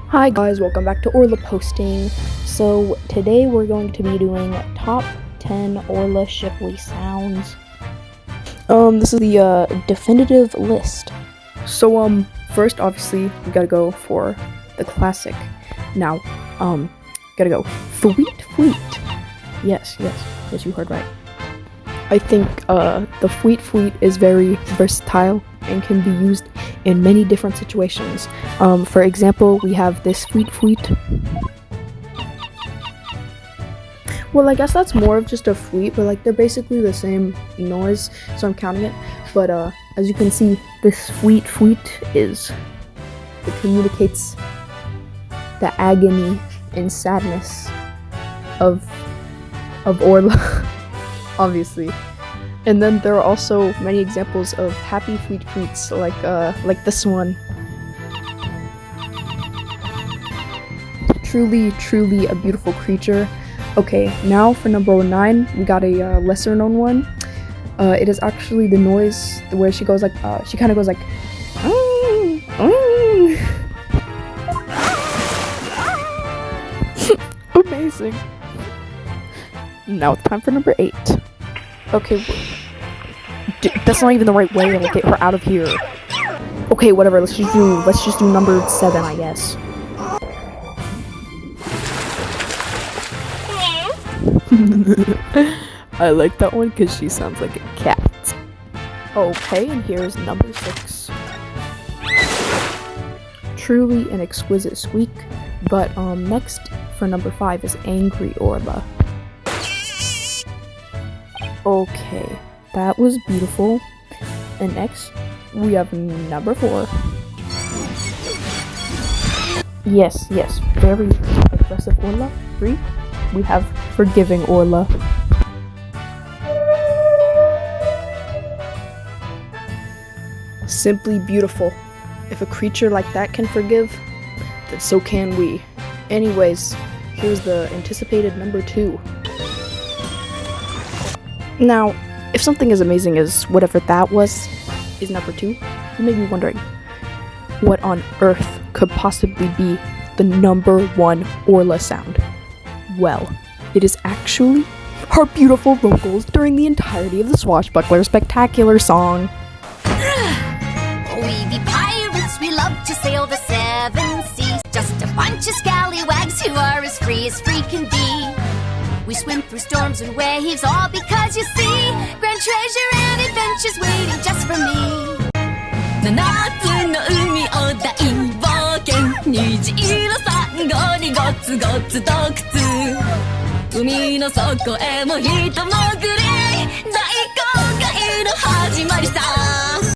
Hi guys, welcome back to Orla Posting. So today we're going to be doing top 10 Orla Shipley sounds. This is the definitive list. So first obviously we gotta go for the classic. Now, gotta go Fleet Fleet. Yes, you heard right. I think the Fleet Fleet is very versatile and can be used in many different situations. For example, we have this Fleet Fleet. Well, I guess that's more of just a fleet, but like they're basically the same noise, so I'm counting it. But as you can see, this Fleet Fleet it communicates the agony and sadness of Orla, obviously. And then there are also many examples of happy Fleet Fleets, like this one. Truly a beautiful creature. Okay, now for number 9, we got a lesser known one. It is actually the noise where she goes like, she kind of goes like, amazing. Now it's time for number 8. Okay, that's not even the right way to get her out of here. Okay, whatever. Let's just do number 7, I guess. I like that one because she sounds like a cat. Okay, and here's number 6. Truly an exquisite squeak. But next for number 5 is Angry Orla. Okay, that was beautiful. And next, we have number 4. Yes, very aggressive Orla. 3, we have Forgiving Orla. Simply beautiful. If a creature like that can forgive, then so can we. Anyways, here's the anticipated number 2. Now, if something as amazing as whatever that was is number 2, you may be wondering, what on earth could possibly be the number 1 Orla sound? Well, it is actually her beautiful vocals during the entirety of the Swashbuckler Spectacular song. We be pirates, we love to sail the 7 seas. Just a bunch of scallywags who are as free can be. We swim through storms and waves, all because you see grand treasure and adventures waiting just for me. 7つの海を大冒険、虹色サンゴにゴツゴツ洞窟、海の底へもひと潜り、大